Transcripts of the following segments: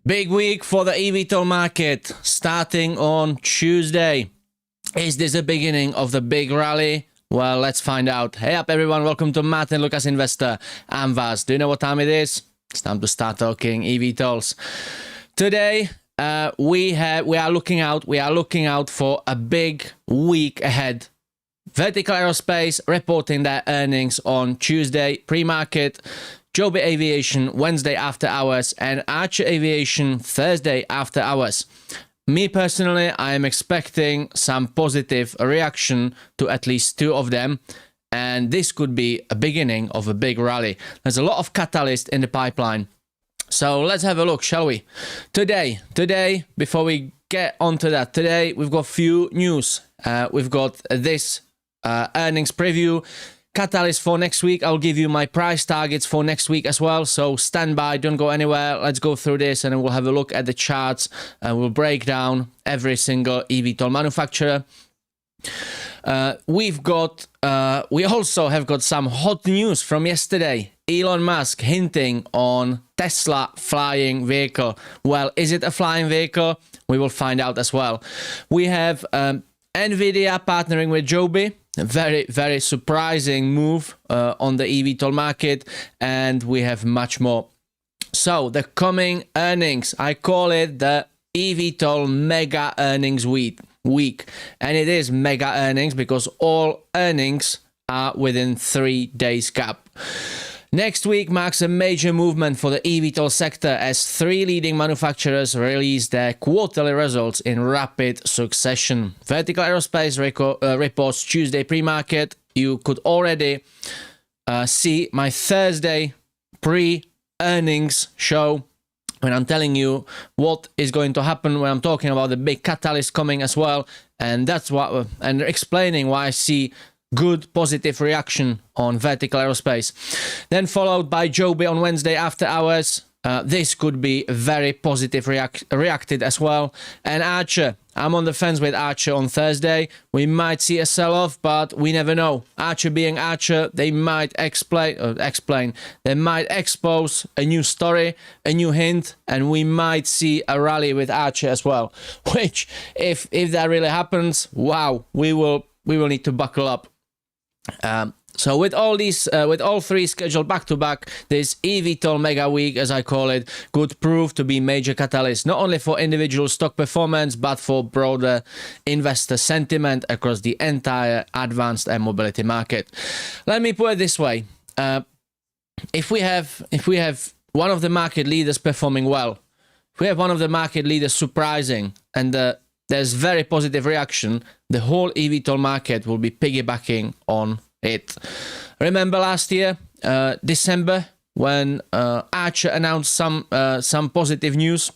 Big week for the eVTOL market starting on Tuesday. Is this the beginning of the big rally? Well, let's find out. Hey up everyone, welcome to Martyn Lucas Investor. I'm Vaz. Do you know what time it is? It's time to start talking eVTOLs. Today we are looking out for a big week ahead. Vertical Aerospace reporting their earnings on Tuesday pre-market. Joby Aviation Wednesday after hours, and Archer Aviation Thursday after hours. Me personally, I am expecting some positive reaction to at least two of them, and this could be a beginning of a big rally. There's a lot of catalyst in the pipeline. So let's have a look, shall we? Today, before we get onto that, today we've got few news. We've got this earnings preview. Catalyst for next week. I'll give you my price targets for next week as well. So stand by, don't go anywhere. Let's go through this and we'll have a look at the charts and we'll break down every single eVTOL manufacturer. We also have got some hot news from yesterday. Elon Musk hinting on Tesla flying vehicle. Well, is it a flying vehicle? We will find out as well. We have NVIDIA partnering with Joby. A very, very surprising move on the eVTOL market, and we have much more. So the coming earnings, I call it the eVTOL mega earnings week, and it is mega earnings because all earnings are within 3 days gap. Next week marks a major movement for the eVTOL sector as 3 leading manufacturers release their quarterly results in rapid succession. Vertical Aerospace reports Tuesday pre-market. You could already see my Thursday pre-earnings show when I'm telling you what is going to happen, when I'm talking about the big catalyst coming as well, and that's what and explaining why I see good positive reaction on Vertical Aerospace. Then followed by Joby on Wednesday after hours. This could be very positive reacted as well. And Archer, I'm on the fence with Archer on Thursday. We might see a sell-off, but we never know. Archer being Archer, they might they might expose a new story, a new hint, and we might see a rally with Archer as well. Which, if that really happens, wow, we will need to buckle up. So with all these, with all 3 scheduled back to back, this eVTOL mega week, as I call it, could prove to be major catalyst, not only for individual stock performance, but for broader investor sentiment across the entire advanced air mobility market. Let me put it this way. If we have one of the market leaders performing well, if we have one of the market leaders surprising, and there's very positive reaction, the whole eVTOL market will be piggybacking on it. Remember last year, December, when Archer announced some positive news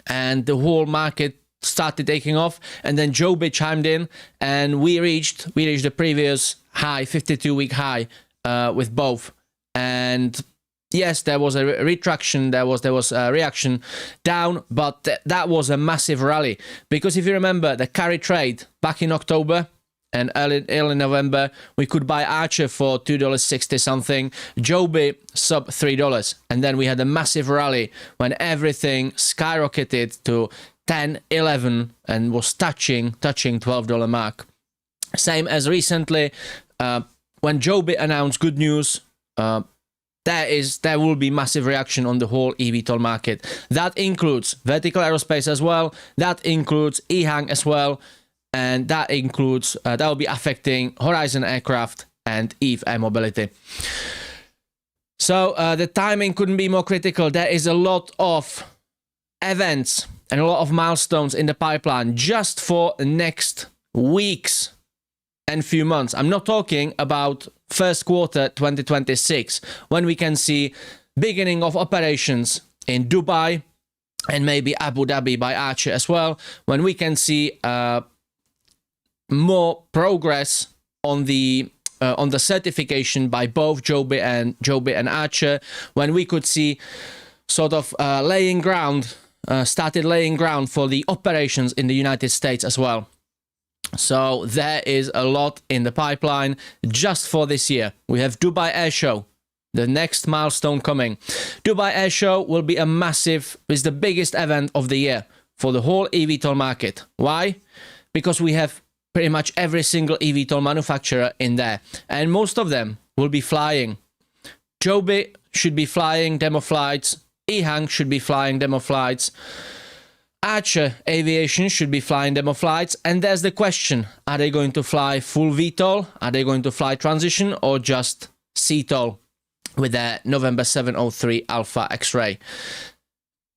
and the whole market started taking off, and then Joby chimed in and we reached the previous high, 52-week high with both. And yes, there was a retraction, there was a reaction down, but that was a massive rally. Because if you remember the carry trade back in October and early November, we could buy Archer for $2.60 something, Joby sub $3. And then we had a massive rally when everything skyrocketed to 10, 11 and was touching $12 mark. Same as recently, when Joby announced good news, there will be massive reaction on the whole eVTOL market. That includes Vertical Aerospace as well. That includes EHang as well. And that includes, that will be affecting Horizon Aircraft and Eve Air Mobility. So the timing couldn't be more critical. There is a lot of events and a lot of milestones in the pipeline just for the next weeks and few months. I'm not talking about first quarter 2026, when we can see beginning of operations in Dubai and maybe Abu Dhabi by Archer as well, when we can see more progress on the certification by both Joby and Archer, when we could see sort of started laying ground for the operations in the United States as well. So there is a lot in the pipeline just for this year. We have Dubai Air Show the next milestone coming. Dubai Air Show will be a massive, is the biggest event of the year for the whole eVTOL market. Why? Because we have pretty much every single eVTOL manufacturer in there, and most of them will be flying. Joby should be flying demo flights, EHang should be flying demo flights, Archer Aviation should be flying demo flights, and there's the question, are they going to fly full VTOL, are they going to fly transition, or just CTOL with their November 703 Alpha X-ray?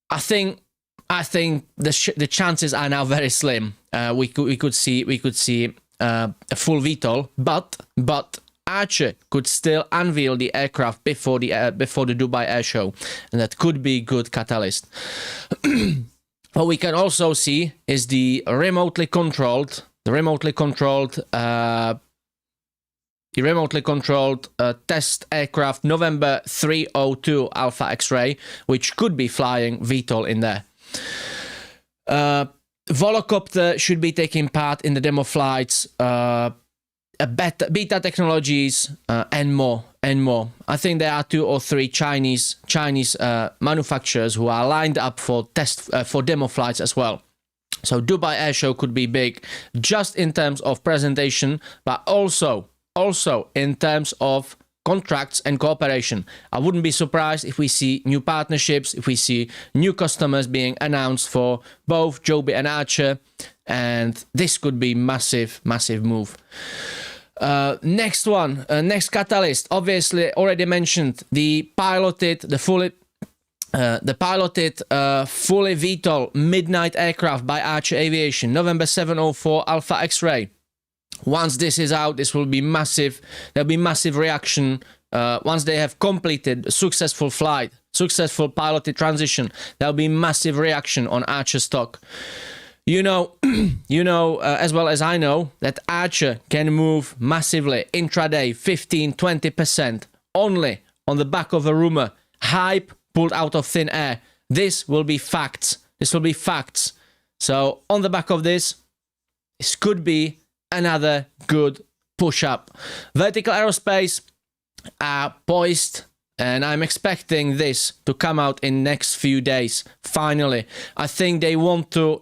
I think the chances are now very slim. We could see a full VTOL, but Archer could still unveil the aircraft before the Dubai Air Show, and that could be good catalyst. What we can also see is the remotely controlled test aircraft November 302 Alpha X-ray, which could be flying VTOL in there. Volocopter should be taking part in the demo flights, beta technologies, and more. I think there are 2 or 3 Chinese manufacturers who are lined up for demo flights as well. So Dubai Air Show could be big, just in terms of presentation, but also in terms of contracts and cooperation. I wouldn't be surprised if we see new partnerships, if we see new customers being announced for both Joby and Archer, and this could be massive move. Next catalyst, obviously already mentioned, the fully VTOL midnight aircraft by Archer Aviation, November 704 Alpha X-ray. Once this is out, this will be massive. There'll be massive reaction. Once they have completed a successful flight, successful piloted transition, there'll be massive reaction on Archer stock. You know, as well as I know, that Archer can move massively intraday, 15-20%, only on the back of a rumor, hype pulled out of thin air. This will be facts. So on the back of this could be another good push up. Vertical Aerospace are poised, and I'm expecting this to come out in next few days. Finally, I think they want to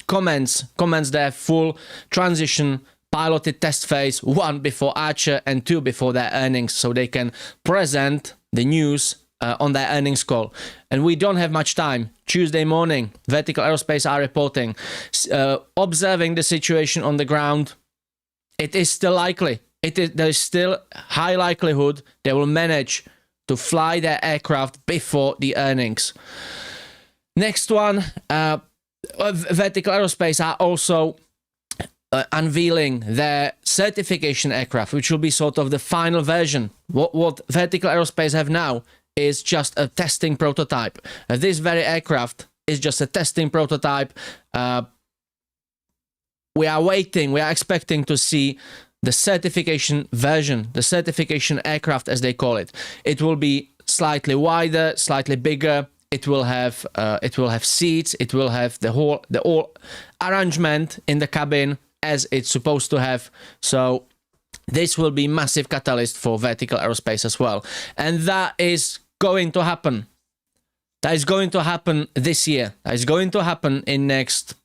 commence their full transition piloted test phase, 1 before Archer and 2 before their earnings, so they can present the news on their earnings call. And we don't have much time. Tuesday morning, Vertical Aerospace are reporting, observing the situation on the ground. It is still likely. There is still high likelihood they will manage to fly their aircraft before the earnings. Next one, Vertical Aerospace are also unveiling their certification aircraft, which will be sort of the final version. What Vertical Aerospace have now is just a testing prototype. This very aircraft is just a testing prototype. We are expecting to see the certification version, the certification aircraft as they call it. It will be slightly wider, slightly bigger. It will have seats. It will have the whole arrangement in the cabin as it's supposed to have. So this will be massive catalyst for Vertical Aerospace as well, and that is going to happen. That is going to happen this year. That is going to happen in next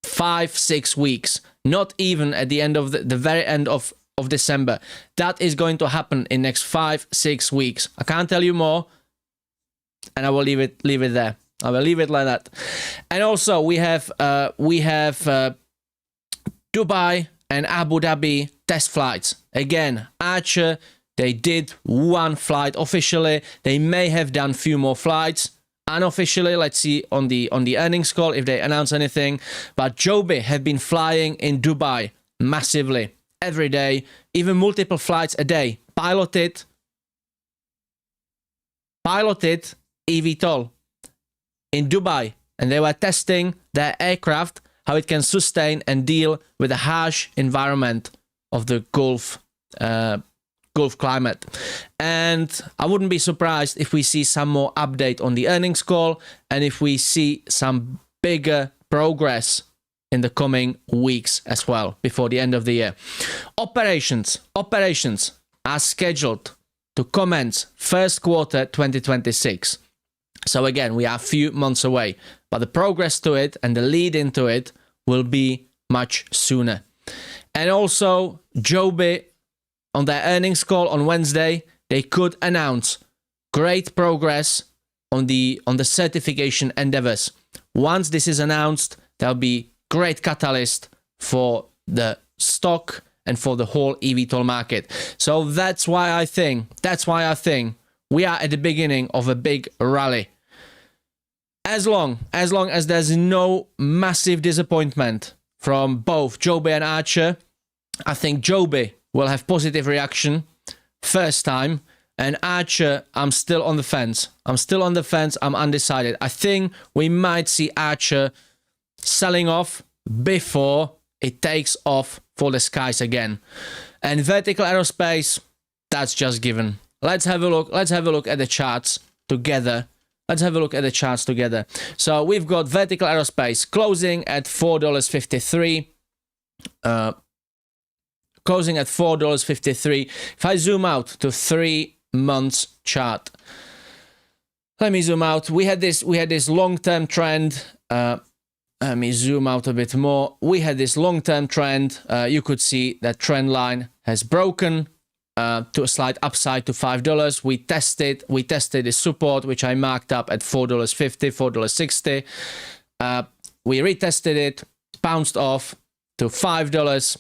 5-6 weeks. Not even at the end of the very end of December. That is going to happen in next 5-6 weeks. I can't tell you more, and I will leave it there. I will leave it like that. And also we have Dubai and Abu Dhabi test flights. Again, Archer, they did 1 flight officially. They may have done few more flights unofficially. Let's see on the earnings call if they announce anything. But Joby have been flying in Dubai massively every day, even multiple flights a day. Piloted eVTOL in Dubai, and they were testing their aircraft, how it can sustain and deal with the harsh environment of the Gulf climate. And I wouldn't be surprised if we see some more update on the earnings call, and if we see some bigger progress in the coming weeks as well before the end of the year. Operations are scheduled to commence first quarter 2026. So again, we are a few months away, but the progress to it and the lead into it will be much sooner. And also, Joby, on their earnings call on Wednesday, they could announce great progress on the certification endeavors. Once this is announced, there'll be great catalyst for the stock and for the whole eVTOL market. So that's why I think we are at the beginning of a big rally. As long as there's no massive disappointment from both Joby and Archer, I think Joby will have positive reaction first time, and Archer, I'm still on the fence. I'm undecided. I think we might see Archer selling off before it takes off for the skies again. And vertical aerospace, that's just given. Let's have a look at the charts together. So we've got vertical aerospace closing at $4.53. Closing at $4.53. If I zoom out to 3 months chart, let me zoom out. We had this long-term trend. Let me zoom out a bit more. We had this long-term trend. You could see that trend line has broken to a slight upside to $5. We tested the support, which I marked up at $4.50, $4.60. We retested it, bounced off to $5,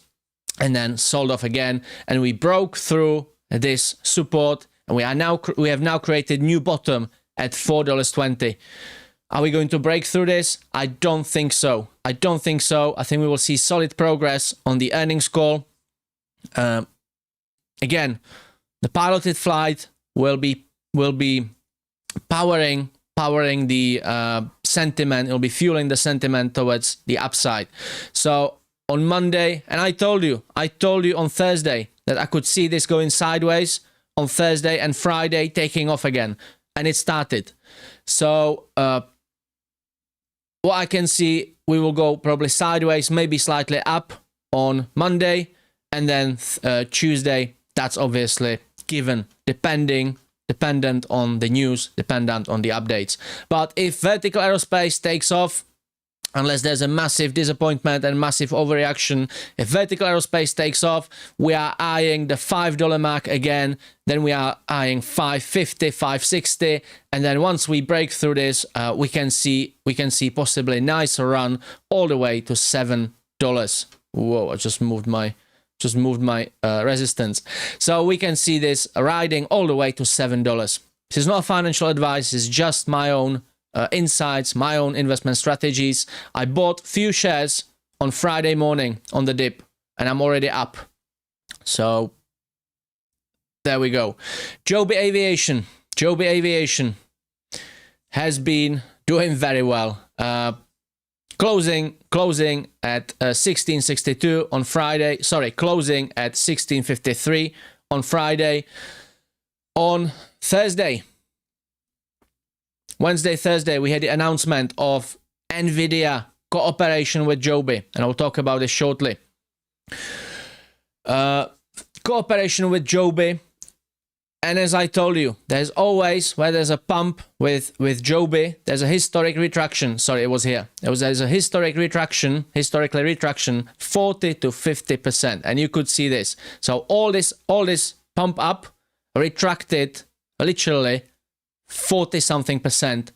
and then sold off again. And we broke through this support, and we have now created new bottom at $4.20. Are we going to break through this? I don't think so. I think we will see solid progress on the earnings call. Again, the piloted flight will be powering the sentiment. It'll be fueling the sentiment towards the upside. So on Monday, and I told you on Thursday that I could see this going sideways on Thursday, and Friday taking off again, and it started. So what I can see, we will go probably sideways, maybe slightly up on Monday, and then Tuesday. That's obviously given, dependent on the news, dependent on the updates. But if vertical aerospace takes off, unless there's a massive disappointment and massive overreaction, if vertical aerospace takes off, we are eyeing the $5 mark again. Then we are eyeing $5.50, $5.60, and then once we break through this, we can see possibly a nice run all the way to $7. Whoa! I just moved my resistance. So we can see this riding all the way to $7. This is not financial advice. It's just my own insights, my own investment strategies. I bought few shares on Friday morning on the dip, and I'm already up. So there we go. Joby Aviation has been doing very well. Closing at 1662 on Friday. Sorry, closing at 1653 on Friday. On Thursday, Wednesday, Thursday, we had the announcement of NVIDIA cooperation with Joby, and I'll talk about this shortly. Cooperation with Joby, and as I told you, there's always, where there's a pump with Joby, there's a historic retraction. Sorry, it was here. There's a historically retraction, 40 to 50%, and you could see this. So all this pump up retracted literally 40-something%.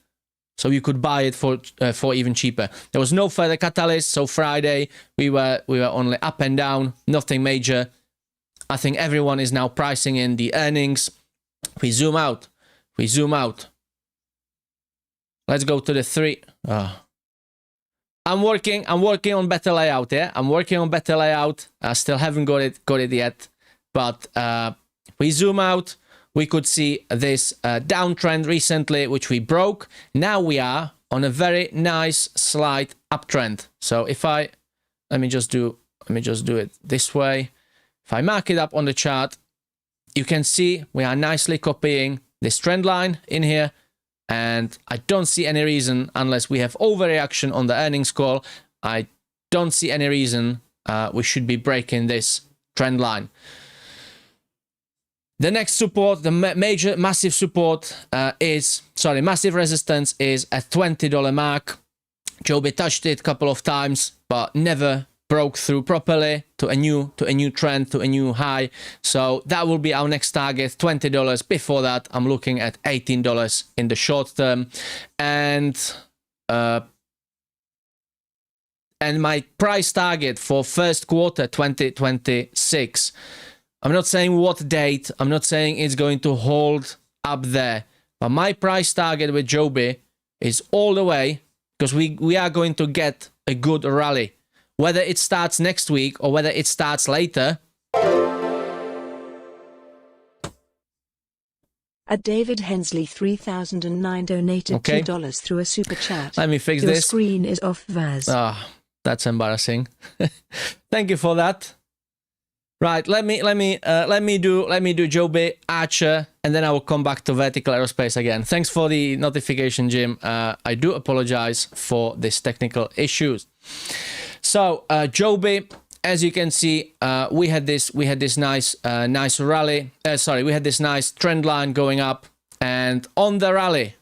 So you could buy it for even cheaper. There was no further catalyst. So Friday we were only up and down, nothing major. I think everyone is now pricing in the earnings. We zoom out. Let's go to the 3. I'm working on better layout. Yeah, I'm working on better layout. I still haven't got it yet. But we zoom out. We could see this downtrend recently, which we broke. Now we are on a very nice slight uptrend. So if let me just do it this way. If I mark it up on the chart, you can see we are nicely copying this trend line in here, and I don't see any reason, unless we have overreaction on the earnings call, I don't see any reason we should be breaking this trend line. The next support, the massive support massive resistance is at $20 mark. Joby touched it a couple of times, but never broke through properly to a new trend, to a new high. So that will be our next target, $20. Before that, I'm looking at $18 in the short term, and my price target for first quarter 2026. I'm not saying what date, I'm not saying it's going to hold up there, but my price target with Joby is all the way, because we are going to get a good rally. Whether it starts next week or whether it starts later. A David Hensley 3009 donated $2 through a super chat. Let me fix Your this. Screen is off, Vaz. Ah, that's embarrassing. Thank you for that. Right, let me do Joby, Archer, and then I will come back to vertical aerospace again. Thanks for the notification, Jim. I do apologize for these technical issues. So Joby, as you can see, we had this nice rally. We had this nice trend line going up, and on the rally,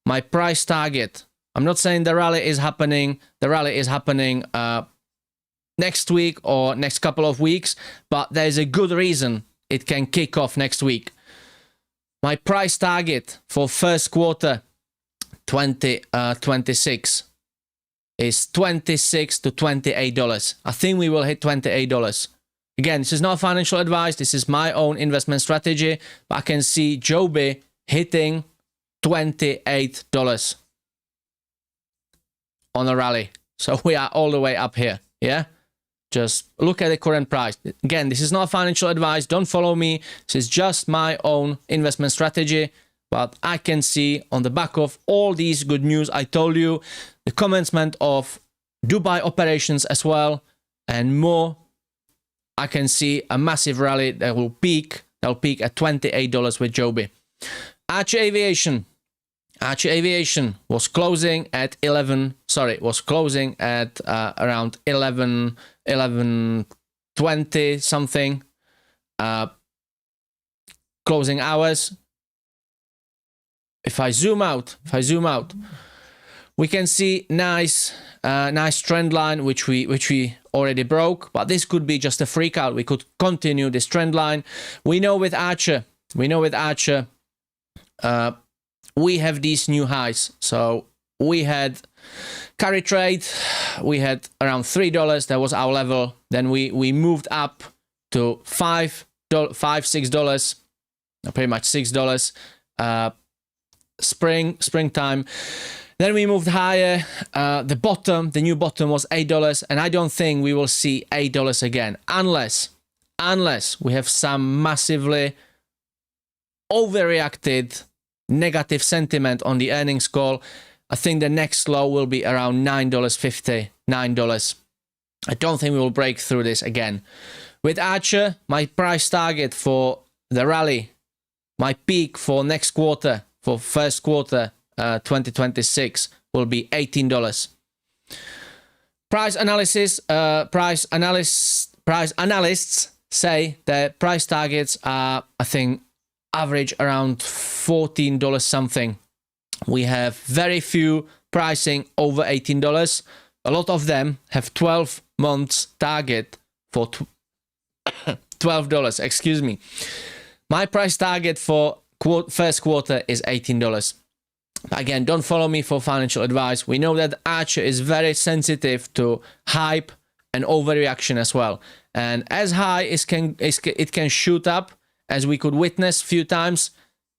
my price target. I'm not saying the rally is happening. The rally is happening next week or next couple of weeks, but there's a good reason it can kick off next week. My price target for first quarter 2026 is $26 to $28. I think we will hit $28. Again, this is not financial advice. This is my own investment strategy, but I can see Joby hitting $28 on a rally. So we are all the way up here. Yeah. Just look at the current price. Again, this is not financial advice. Don't follow me. This is just my own investment strategy. But I can see on the back of all these good news I told you, the commencement of Dubai operations as well, and more, I can see a massive rally that will peak at $28 with Joby. Archer Aviation. Archer Aviation was closing at around 11:20 something closing hours. If I zoom out, we can see nice trend line which we already broke, but this could be just a freak out. We could continue this trend line. We know with Archer, we have these new highs. So we had carry trade, we had around $3. That was our level. Then we moved up to $6, pretty much $6. Springtime. Then we moved higher. The new bottom was $8, and I don't think we will see $8 again unless we have some massively overreacted negative sentiment on the earnings call. I think the next low will be around $9.50, $9. I don't think we will break through this again. With Archer, my price target for the rally, my peak for next quarter, for first quarter 2026, will be $18. Price analysts say that price targets are, I think, average around $14 something. We have very few pricing over $18. A lot of them have 12 months target for $12. Excuse me. My price target for first quarter is $18. Again, don't follow me for financial advice. We know that Archer is very sensitive to hype and overreaction as well. And as high as it can shoot up, as we could witness a few times,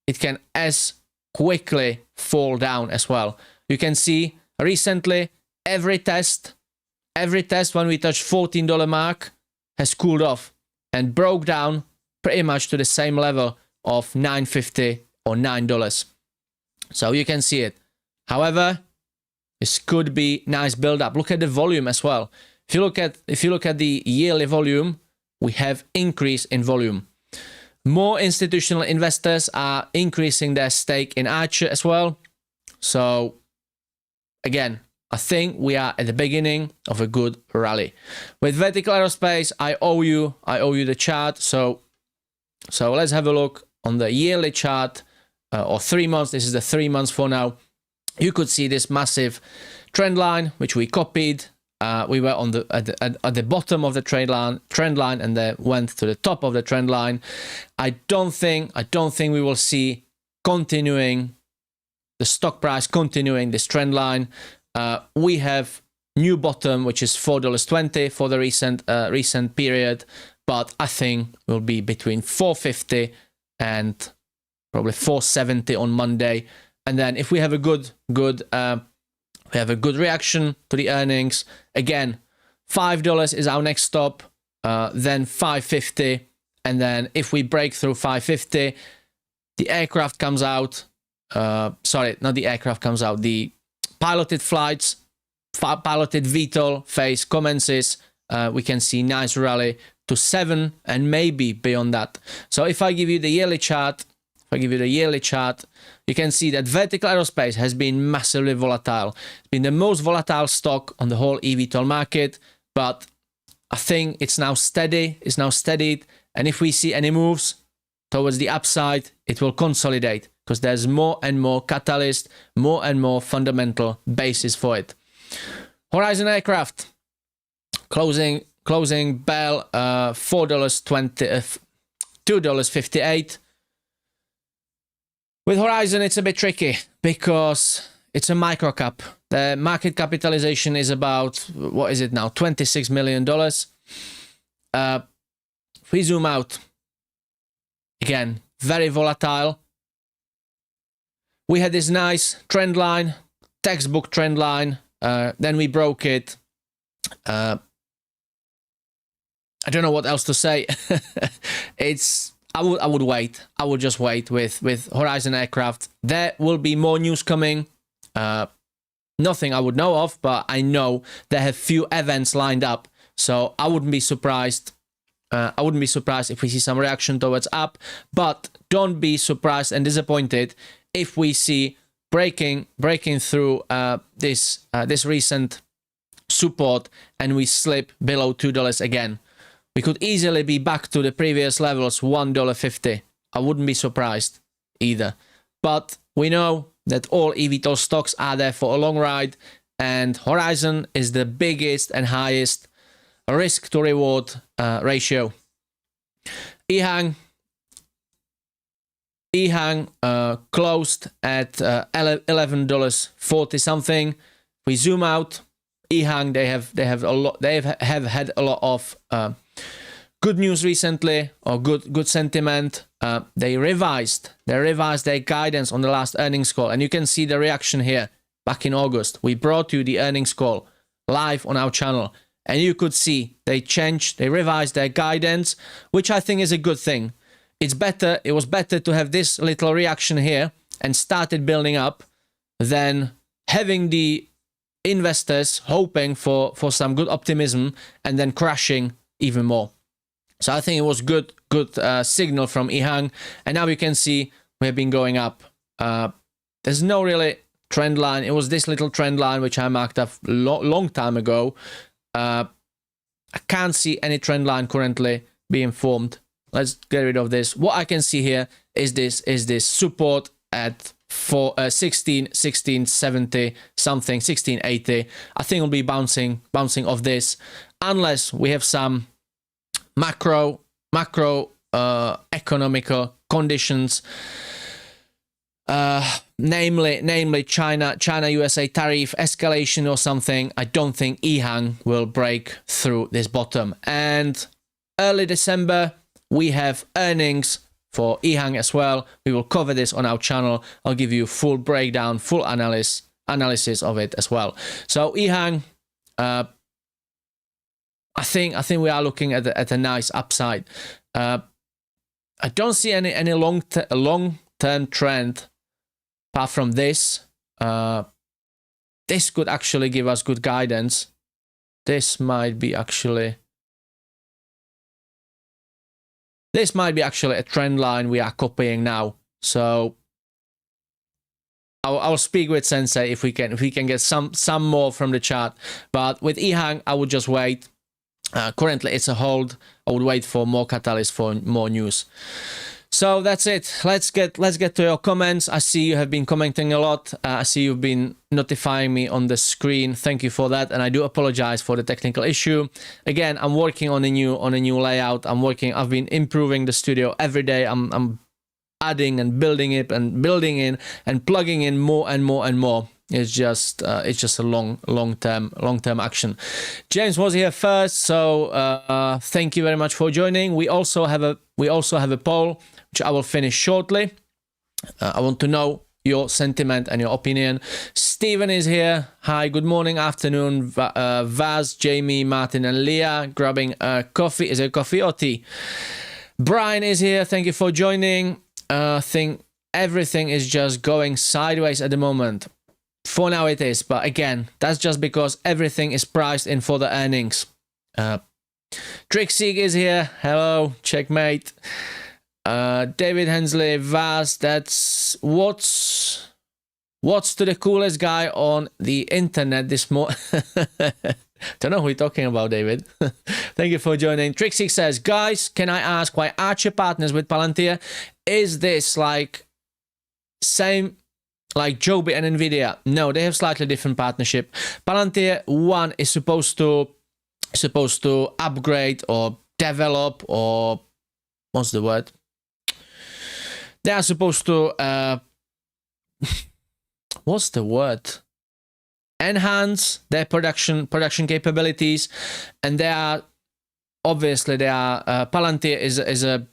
it can as quickly fall down as well. You can see recently every test when we touched $14 mark has cooled off and broke down pretty much to the same level of $9.50 or $9. So you can see it. However, this could be nice build up. Look at the volume as well. If you look at the yearly volume, we have increase in volume. More institutional investors are increasing their stake in Archer as well. So again, I think we are at the beginning of a good rally. With vertical aerospace, I owe you the chart. So So let's have a look on the yearly chart, or 3 months. This is the 3 months for now. You could see this massive trend line, which we copied. We were on the at the bottom of the trend line, and then went to the top of the trend line. I don't think we will see continuing the stock price continuing this trend line. We have new bottom, which is $4.20 for the recent period, but I think will be between 450 and probably 470 on Monday. And then if we have a good reaction to the earnings, again, $5 is our next stop, then 550, and then if we break through 550, the aircraft comes out. Sorry, not the aircraft comes out. The piloted flights, piloted VTOL phase commences. We can see nice rally to 7 and maybe beyond that. So if I give you the yearly chart, you can see that Vertical Aerospace has been massively volatile. It's been the most volatile stock on the whole eVTOL market, but I think it's now steady. It's now steadied, and if we see any moves towards the upside, it will consolidate because there's more and more catalyst, more and more fundamental basis for it. Horizon Aircraft closing bell $4.20, $2.58. With Horizon, it's a bit tricky because it's a micro cap. The market capitalization is about, what is it now, $26 million. If we zoom out, again, very volatile. We had this nice trend line, textbook trend line. Then we broke it. I don't know what else to say. I would wait. I would just wait with Horizon Aircraft. There will be more news coming. Nothing I would know of, but I know they have few events lined up. So I wouldn't be surprised. If we see some reaction towards up. But don't be surprised and disappointed if we see breaking through this recent support and we slip below $2 again. We could easily be back to the previous levels, $1.50. I wouldn't be surprised either. But we know that all eVTOL stocks are there for a long ride, and Horizon is the biggest and highest risk to reward ratio. EHang closed at $11.40 something. We zoom out. EHang, they have had a lot of good news recently, or good sentiment. They revised their guidance on the last earnings call, and you can see the reaction here. Back in August, we brought you the earnings call live on our channel, and you could see they revised their guidance, which I think is a good thing. It was better to have this little reaction here and started building up than having the investors hoping for some good optimism and then crashing even more. So I think it was good signal from EHang, and now you can see we have been going up. There's no really trend line. It was this little trend line which I marked up long time ago. I can't see any trend line currently being formed. Let's get rid of this. What I can see here is this support at 1670 something, 1680. I think it'll be bouncing off this unless we have some macro economical conditions, namely China USA tariff escalation or something. I don't think EHang will break through this bottom. And early December we have earnings for EHang as well. We will cover this on our channel. I'll give you full breakdown, full analysis of it as well. So EHang, I think we are looking at a nice upside. I don't see any long-term trend apart from this. This could actually give us good guidance. This might be actually a trend line we are copying now. So I'll speak with Sensei if we can get some more from the chart. But with EHang, I would just wait. Currently, it's a hold. I would wait for more catalyst, for more news. So that's it. Let's get to your comments. I see you have been commenting a lot. I see you've been notifying me on the screen. Thank you for that, and I do apologize for the technical issue. Again, I'm working on a new layout. I've been improving the studio every day. I'm adding and building it and building in and plugging in more and more and more. It's just a long term action. James was here first, so thank you very much for joining. We also have a poll, which I will finish shortly. I want to know your sentiment and your opinion. Stephen is here. Hi, good morning, afternoon. Vaz, Jamie, Martin, and Leah grabbing a coffee. Is it coffee or tea? Brian is here. Thank you for joining. I think everything is just going sideways at the moment. For now it is, but again, that's just because everything is priced in for the earnings. Trixie is here. Hello, checkmate. David Hensley, Vaz, that's what's to the coolest guy on the internet this morning. Don't know who you're talking about, David. Thank you for joining. Trixie says, guys, can I ask why Archer partners with Palantir? Is this like same like Joby and Nvidia? No, they have slightly different partnership. Palantir one is supposed to upgrade or develop, or what's the word? They are supposed to what's the word? Enhance their production capabilities, and they are obviously Palantir is a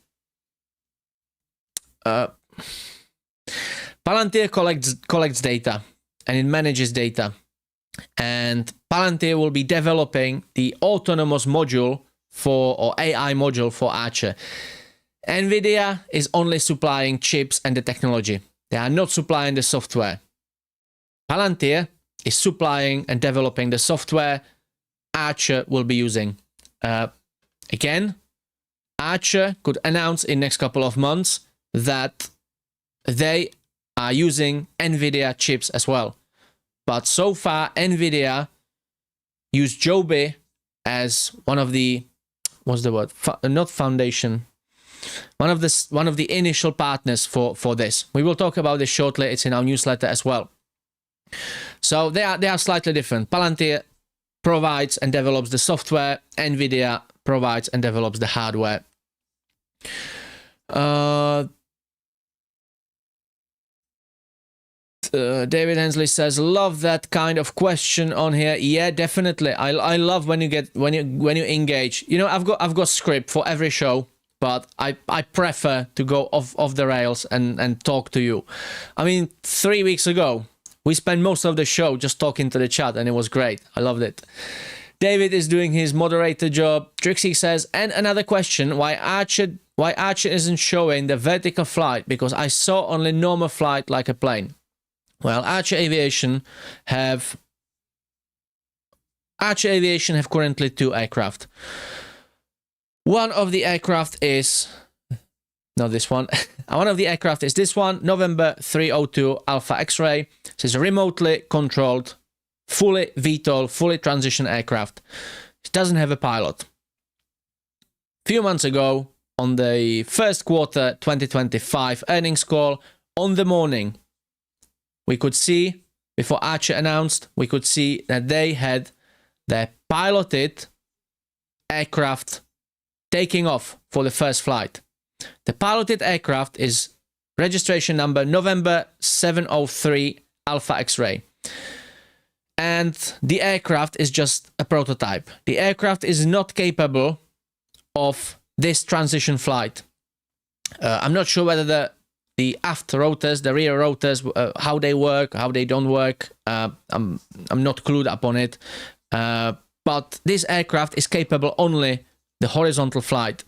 Palantir collects data and it manages data, and Palantir will be developing the autonomous module or AI module for Archer. Nvidia is only supplying chips and the technology. They are not supplying the software. Palantir is supplying and developing the software Archer will be using. Again, Archer could announce in next couple of months that they are using Nvidia chips as well. But so far, Nvidia used Joby as one of the, what's the word? Not foundation. One of the initial partners for this. We will talk about this shortly. It's in our newsletter as well. So they are slightly different. Palantir provides and develops the software. Nvidia provides and develops the hardware. David Hensley says, love that kind of question on here. Yeah, definitely. I love when you engage. You know, I've got script for every show, but I prefer to go off the rails and talk to you. I mean, 3 weeks ago, we spent most of the show just talking to the chat, and it was great. I loved it. David is doing his moderator job. Trixie says, and another question, why Archer isn't showing the vertical flight? Because I saw only normal flight like a plane. Well, Archer Aviation have currently 2 aircraft. One of the aircraft is not this one. One of the aircraft is this one, November 302 Alpha X-ray. This is a remotely controlled, fully VTOL, fully transition aircraft. It doesn't have a pilot. A few months ago, on the first quarter 2025 earnings call, on the morning, we could see, before Archer announced, we could see that they had their piloted aircraft taking off for the first flight. The piloted aircraft is registration number November 703 Alpha X-ray. And the aircraft is just a prototype. The aircraft is not capable of this transition flight. I'm not sure whether the aft rotors, the rear rotors, how they work, how they don't work. I'm not clued up on it. But this aircraft is capable only the horizontal flight.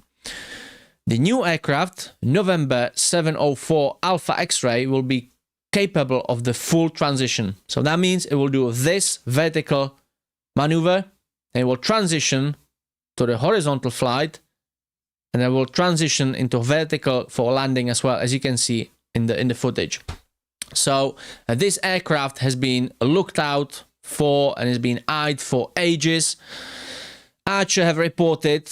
The new aircraft, November 704 Alpha X-ray, will be capable of the full transition. So that means it will do this vertical maneuver, and it will transition to the horizontal flight, and it will transition into vertical for landing as well, as you can see in the footage. So this aircraft has been looked out for and has been eyed for ages. Archer have reported,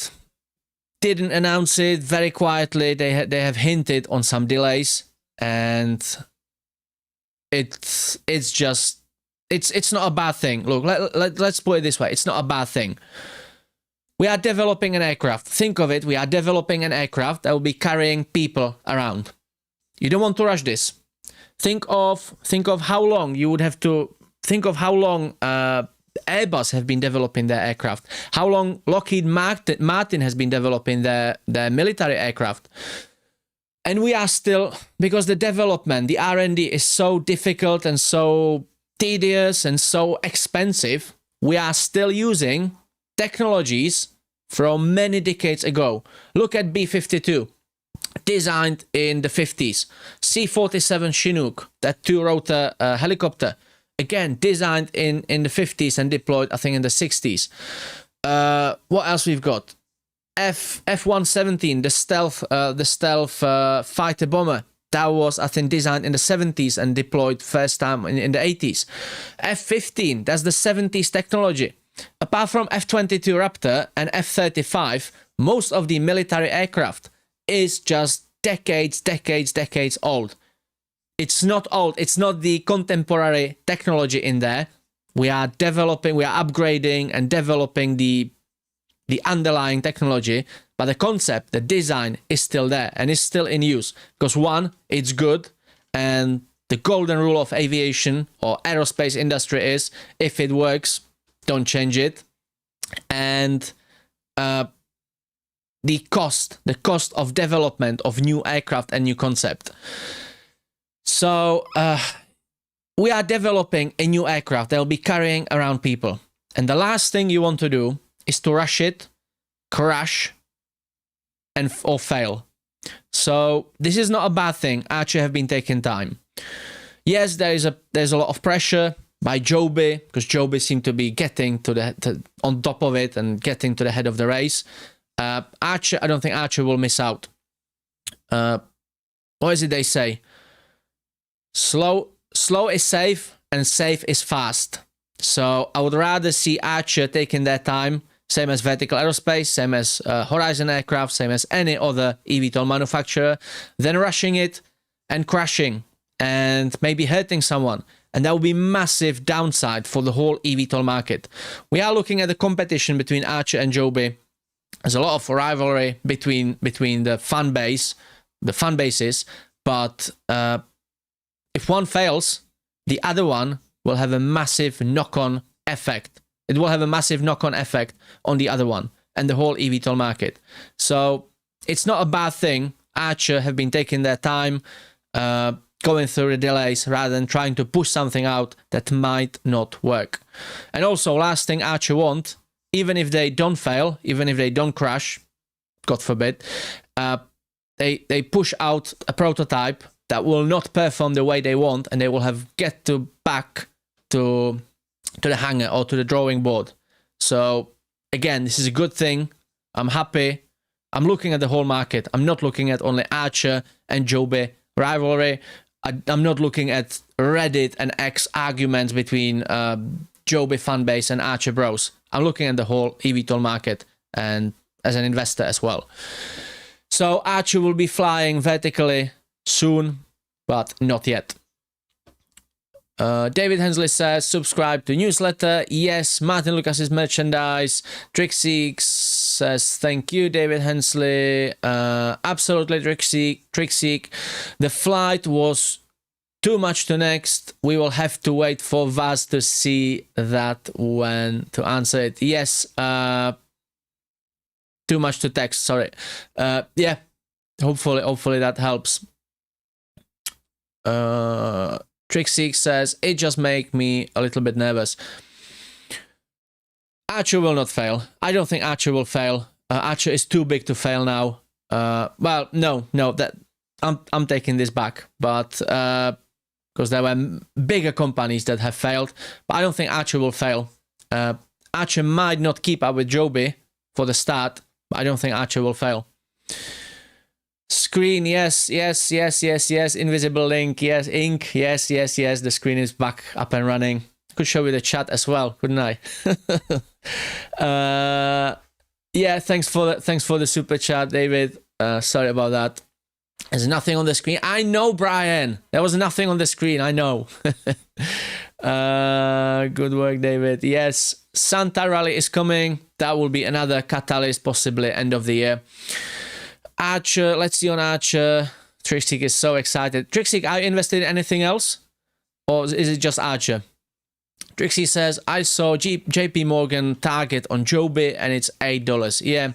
didn't announce it, very quietly. They have hinted on some delays, and it's not a bad thing. Look, let's put it this way: it's not a bad thing. We are developing an aircraft. Think of it: we are developing an aircraft that will be carrying people around. You don't want to rush this. Think of how long you would have to think of how long Airbus have been developing their aircraft, how long Lockheed Martin has been developing their military aircraft. And we are still, because the development, the R&D is so difficult and so tedious and so expensive, we are still using technologies from many decades ago. Look at B-52, designed in the 50s. C-47 Chinook, that two-rotor helicopter, again, designed in the 50s and deployed, I think, in the 60s. What else we've got? F-117, the stealth fighter bomber. That was, I think, designed in the 70s and deployed first time in the 80s. F-15, that's the 70s technology. Apart from F-22 Raptor and F-35, most of the military aircraft is just decades old. It's not old. It's not the contemporary technology in there. We are developing, we are upgrading and developing the underlying technology, but the concept, the design is still there and is still in use. Because one, it's good, and the golden rule of aviation or aerospace industry is, if it works, don't change it. And the cost of development of new aircraft and new concept. So we are developing a new aircraft that will be carrying around people. And the last thing you want to do is to rush it, crash, or fail. So this is not a bad thing. Archer have been taking time. Yes, there's a lot of pressure by Joby, because Joby seemed to be getting on top of it and getting to the head of the race. Archer, I don't think Archer will miss out. What is it they say? Slow is safe and safe is fast. So I would rather see Archer taking their time, same as Vertical Aerospace, same as Horizon Aircraft, same as any other eVTOL manufacturer, than rushing it and crashing and maybe hurting someone. And that will be massive downside for the whole eVTOL market. We are looking at the competition between Archer and Joby. There's a lot of rivalry between the fan bases, but if one fails, the other one will have a massive knock-on effect. It will have a massive knock-on effect on the other one and the whole eVTOL market. So it's not a bad thing. Archer have been taking their time, going through the delays rather than trying to push something out that might not work. And also, last thing Archer want, even if they don't fail, even if they don't crash, God forbid, they push out a prototype that will not perform the way they want, and they will have back to the hangar or to the drawing board. So again, this is a good thing. I'm happy. I'm looking at the whole market. I'm not looking at only Archer and Joby rivalry. I'm not looking at Reddit and X arguments between Joby fanbase and Archer bros. I'm looking at the whole eVTOL market and as an investor as well. So Archer will be flying vertically soon, but not yet. David Hensley says, subscribe to newsletter. Yes. Martin Lucas's merchandise. Trixie says, thank you, David Hensley. Absolutely, Trixie. The flight was too much to next. We will have to wait for Vaz to see that when to answer it. Yes. Too much to text, sorry. Yeah. Hopefully that helps. Trixie says, it just makes me a little bit nervous. Archer will not fail. I don't think Archer will fail. Archer is too big to fail now. Well, no, that I'm taking this back, but because there were bigger companies that have failed, but I don't think Archer will fail. Archer might not keep up with Joby for the start, but I don't think Archer will fail. Screen, yes. Invisible link, yes. Ink, yes. The screen is back up and running. Could show you the chat as well, couldn't I? Yeah, thanks for the super chat, David. Sorry about that. There's nothing on the screen. I know, Brian. There was nothing on the screen. I know. Good work, David. Yes, Santa Rally is coming. That will be another catalyst, possibly end of the year. Archer, let's see on Archer. Trixie is so excited. Trixie, are you invested in anything else? Or is it just Archer? Trixie says, I saw JP Morgan target on Joby and it's $8. Yeah,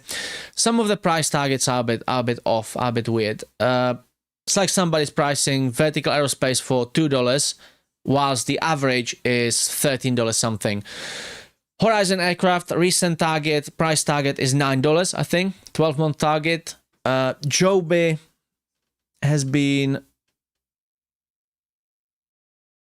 some of the price targets are a bit off, are a bit weird. It's like somebody's pricing Vertical Aerospace for $2, whilst the average is $13 something. Horizon Aircraft, recent target, price target is $9, I think, 12-month target. Joby has been,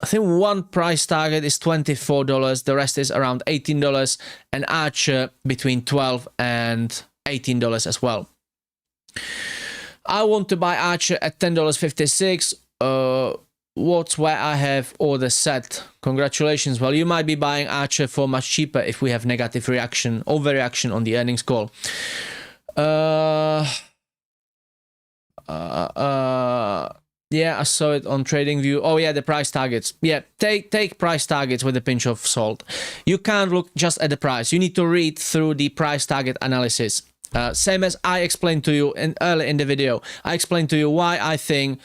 I think one price target is $24, the rest is around $18, and Archer between $12 and $18 as well. I want to buy Archer at $10.56. What's where I have order set? Congratulations. Well, you might be buying Archer for much cheaper if we have negative reaction, overreaction on the earnings call. Yeah, I saw it on TradingView. Oh yeah, the price targets. Yeah, take price targets with a pinch of salt. You can't look just at the price. You need to read through the price target analysis. Same as I explained to you early in the video. I explained to you why I think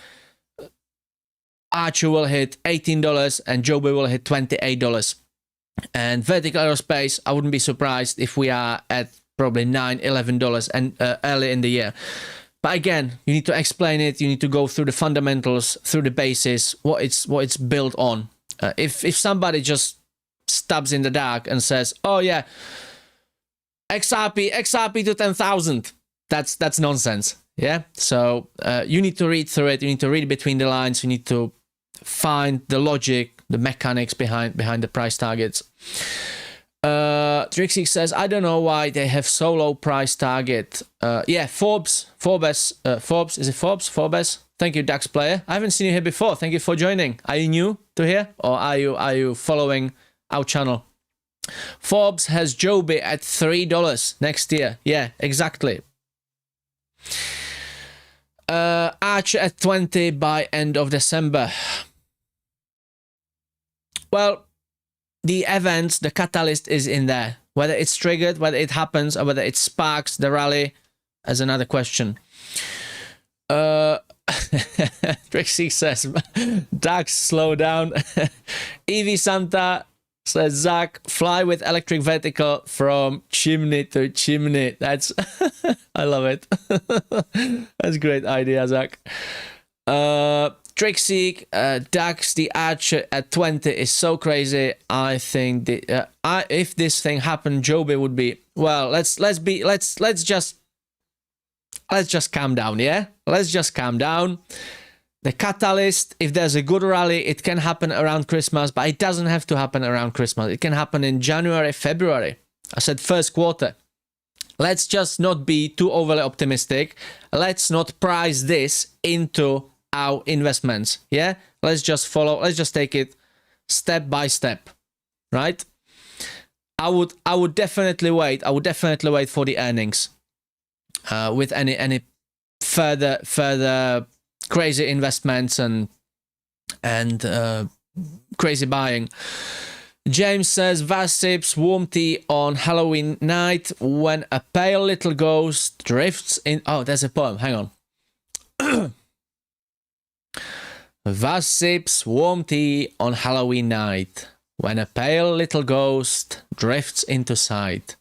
Archer will hit $18 and Joby will hit $28. And Vertical Aerospace, I wouldn't be surprised if we are at probably $9, $11 and early in the year. But again, you need to explain it. You need to go through the fundamentals, through the basis, what it's built on. If somebody just stabs in the dark and says, "Oh yeah, XRP to 10,000," that's nonsense. Yeah. So you need to read through it. You need to read between the lines. You need to find the logic, the mechanics behind the price targets. Trixie says, I don't know why they have so low price target. Yeah, Forbes, is it Forbes? Thank you, DAX player. I haven't seen you here before. Thank you for joining. Are you new to here, or are you following our channel? Forbes has Joby at $3 next year. Yeah, exactly. Archer at 20 by end of December. Well, the events, the catalyst is in there. Whether it's triggered, whether it happens, or whether it sparks the rally, as another question. Trixie says, Dax, slow down. Evie Santa says, Zach, fly with electric vertical from chimney to chimney. That's, I love it. That's a great idea, Zach. Trixie, Dax, the Archer at 20 is so crazy. I think if this thing happened, Joby would be, well, let's just calm down, yeah? Let's just calm down. The catalyst, if there's a good rally, it can happen around Christmas, but it doesn't have to happen around Christmas. It can happen in January, February. I said first quarter. Let's just not be too overly optimistic. Let's not price this into our investments. Yeah, let's just take it step by step, right? I would definitely wait for the earnings with any further crazy investments and crazy buying. James says, Vasips warm tea on Halloween night when a pale little ghost drifts in. Oh, there's a poem, hang on. Vas sips warm tea on Halloween night when a pale little ghost drifts into sight.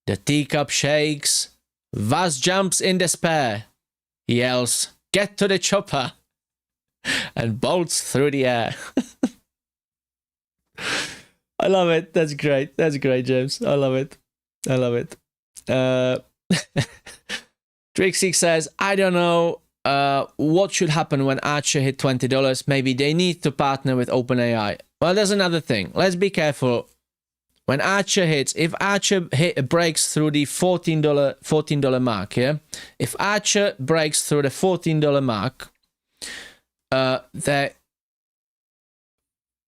The teacup shakes, Vas jumps in despair. He yells, get to the chopper, and bolts through the air. I love it. That's great. That's great, James. I love it. I love it. Trixie says, I don't know what should happen when Archer hit $20. Maybe they need to partner with OpenAI. Well, there's another thing. Let's be careful. When Archer hits, if Archer breaks through the $14 mark, yeah? If Archer breaks through the $14 mark, there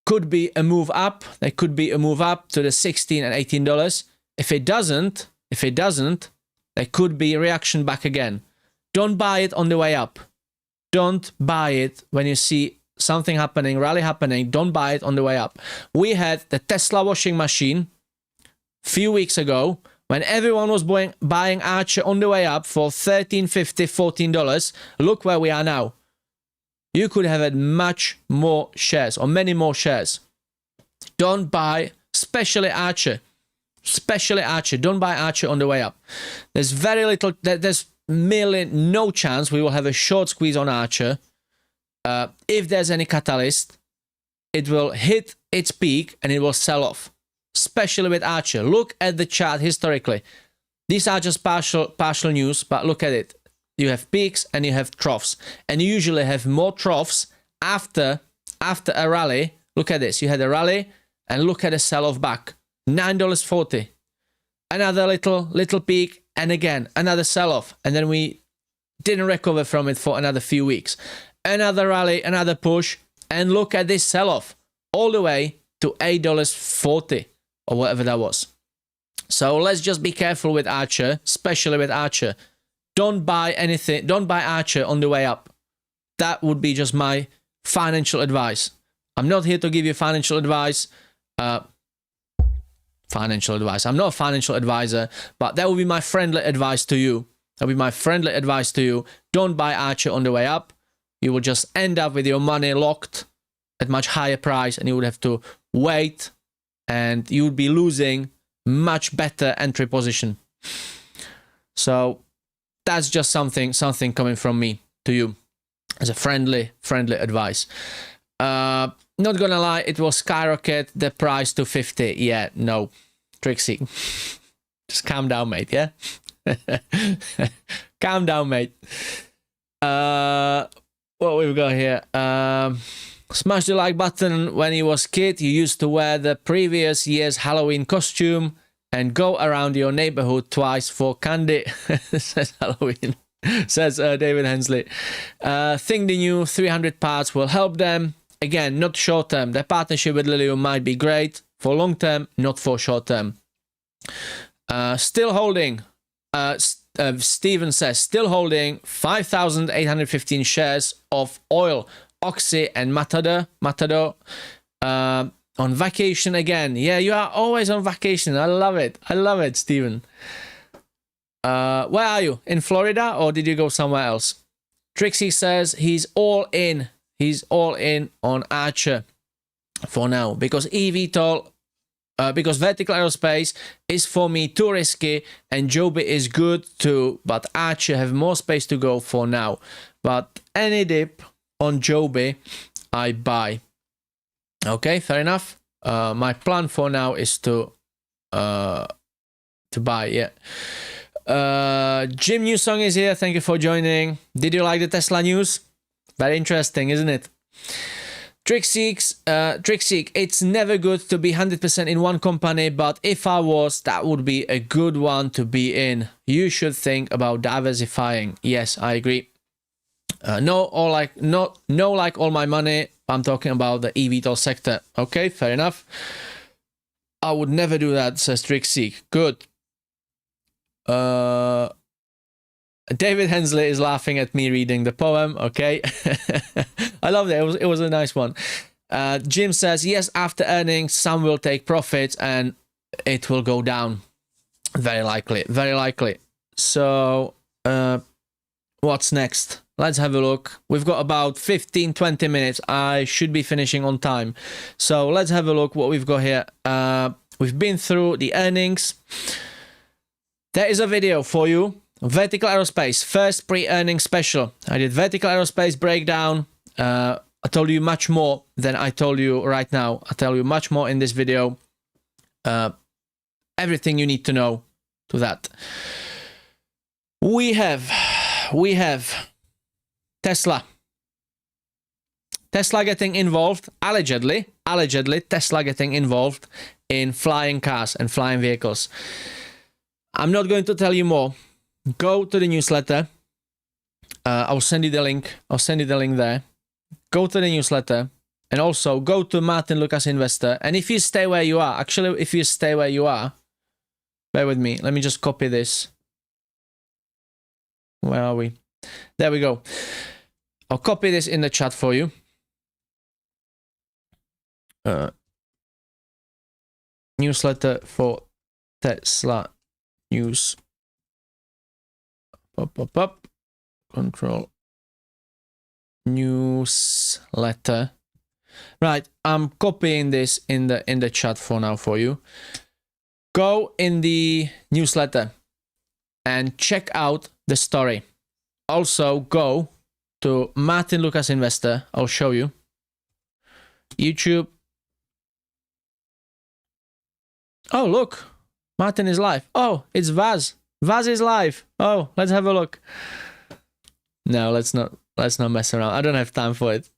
could be a move up. There could be a move up to the $16 and $18. If it doesn't, There could be a reaction back again. Don't buy it on the way up. Don't buy it when you see something happening, rally happening. Don't buy it on the way up. We had the Tesla washing machine a few weeks ago when everyone was buying Archer on the way up for $13.50, $14. Look where we are now. You could have had much more shares or many more shares. Don't buy, especially Archer. Especially Archer. Don't buy Archer on the way up. There's very little, there's merely no chance we will have a short squeeze on Archer. If there's any catalyst, it will hit its peak and it will sell off. Especially with Archer. Look at the chart historically. These are just partial news, but look at it. You have peaks and you have troughs. And you usually have more troughs after a rally. Look at this. You had a rally and look at the sell-off back. $9.40. Another little peak and again another sell-off. And then we didn't recover from it for another few weeks. Another rally, another push. And look at this sell-off. All the way to $8.40 or whatever that was. So let's just be careful with Archer, especially with Archer. Don't buy anything. Don't buy Archer on the way up. That would be just my financial advice. I'm not here to give you financial advice. I'm not a financial advisor, but that would be my friendly advice to you. That would be my friendly advice to you. Don't buy Archer on the way up. You will just end up with your money locked at much higher price and you would have to wait and you would be losing much better entry position. So that's just something coming from me to you as a friendly advice. Not gonna lie, it will skyrocket the price to 50. Yeah, no, Trixie, just calm down, mate. Yeah, calm down, mate. What we've got here? Smash the like button. When he was kid, you used to wear the previous year's Halloween costume and go around your neighborhood twice for candy. Says Halloween. Says David Hensley. Think the new 300 parts will help them. Again, not short term. The partnership with Lilium might be great for long term, not for short term. Still holding. Steven says, still holding 5,815 shares of oil, Oxy and Matador. On vacation again. Yeah, you are always on vacation. I love it. I love it, Steven. Where are you? In Florida or did you go somewhere else? Trixie says he's all in. He's all in on Archer for now because eVTOL, because vertical aerospace is for me too risky and Joby is good too, but Archer have more space to go for now. But any dip on Joby, I buy. Okay, fair enough. My plan for now is to buy. Yeah. Jim Newsong is here. Thank you for joining. Did you like the Tesla news? Very interesting, isn't it? Trickseek, it's never good to be 100% in one company, but if I was, that would be a good one to be in. You should think about diversifying. Yes, I agree. No, like all my money. I'm talking about the eVTOL sector. Okay, fair enough. I would never do that, says Trickseek. Good. David Hensley is laughing at me reading the poem. Okay. I love it. It was a nice one. Jim says, yes, after earnings, some will take profits and it will go down. Very likely. Very likely. So, what's next? Let's have a look. We've got about 15-20 minutes. I should be finishing on time. So let's have a look what we've got here. We've been through the earnings. There is a video for you. Vertical Aerospace, first pre-earnings special. I did Vertical Aerospace breakdown. I told you much more than I told you right now. I tell you much more in this video. Everything you need to know to that. We have Tesla. Tesla getting involved, allegedly, Tesla getting involved in flying cars and flying vehicles. I'm not going to tell you more. Go to the newsletter. I'll send you the link. I'll send you the link there. Go to the newsletter and also go to Martyn Lucas Investor. And if you stay where you are, actually, if you stay where you are, bear with me. Let me just copy this. Where are we? There we go. I'll copy this in the chat for you. Newsletter for Tesla news. Up. Control. Newsletter. Right, I'm copying this in the chat for now for you. Go in the newsletter and check out the story. Also, go to Martyn Lucas Investor. I'll show you. YouTube. Oh, look. Martyn is live. Oh, it's Vaz. Vaz is live. Oh, let's have a look. No, let's not mess around. I don't have time for it.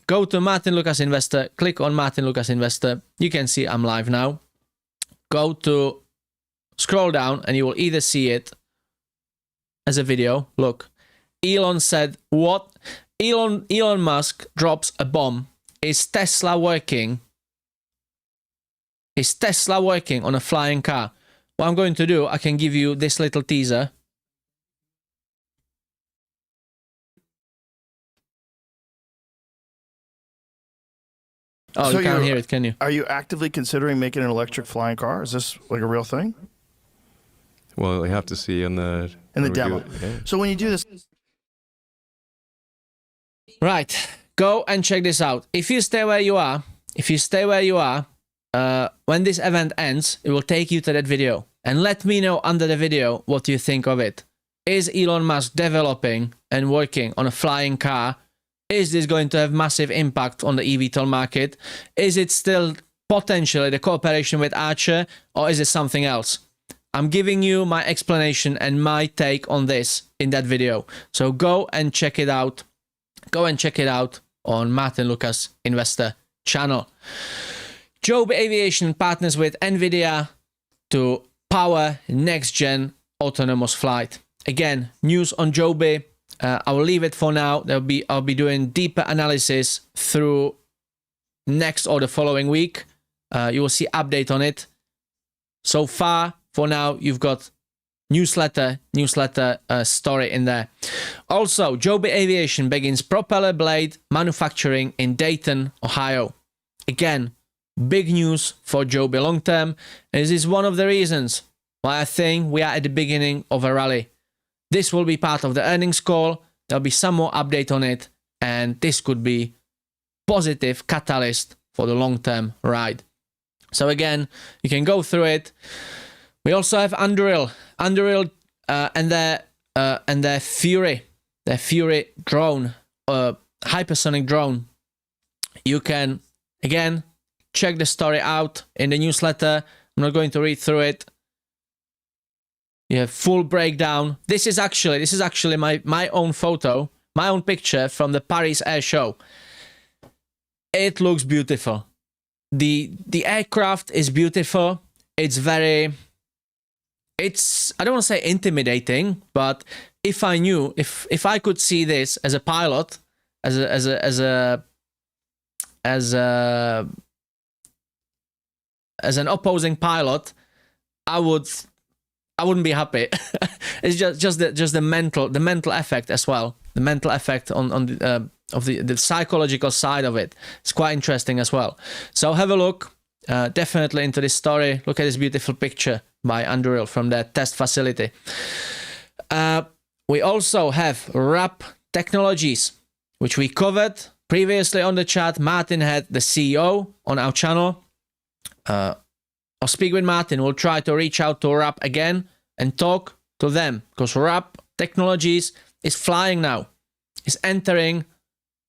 Go to Martyn Lucas Investor. Click on Martyn Lucas Investor. You can see I'm live now. Go to scroll down and you will either see it as a video. Look, Elon said, what? Elon Musk drops a bomb. Is Tesla working? Is Tesla working on a flying car? What I'm going to do, I can give you this little teaser. Oh, so you can't hear it, can you? Are you actively considering making an electric flying car? Is this like a real thing? Well, we have to see in the demo. Yeah. So when you do this, right, go and check this out. If you stay where you are, when this event ends, it will take you to that video. And let me know under the video what you think of it. Is Elon Musk developing and working on a flying car? Is this going to have massive impact on the eVTOL market? Is it still potentially the cooperation with Archer, or is it something else? I'm giving you my explanation and my take on this in that video. So go and check it out. Go and check it out on Martyn Lucas Investor channel. Joby Aviation partners with NVIDIA to power next-gen autonomous flight. Again, news on Joby. I will leave it for now. I'll be doing deeper analysis through next or the following week. You will see update on it. So far, for now, you've got newsletter story in there. Also, Joby Aviation begins propeller blade manufacturing in Dayton, Ohio. Again, big news for Joby long term. And this is one of the reasons why I think we are at the beginning of a rally. This will be part of the earnings call. There'll be some more update on it. And this could be positive catalyst for the long-term ride. So again, you can go through it. We also have Anduril and their Fury drone, hypersonic drone. You can, again, check the story out in the newsletter. I'm not going to read through it. You have full breakdown. This is actually my own photo, my own picture from the Paris Air Show. It looks beautiful. The aircraft is beautiful. It's I don't want to say intimidating, but if I knew, if I could see this as a pilot, as an opposing pilot, I wouldn't be happy. It's just the mental effect as well. The mental effect on the psychological side of it. It's quite interesting as well. So have a look definitely into this story. Look at this beautiful picture by Anduril from their test facility. We also have RAP Technologies, which we covered previously on the chat. Martyn had the CEO on our channel. I'll speak with Martyn. We'll try to reach out to RAP again and talk to them, because RAP Technologies is flying now. It's entering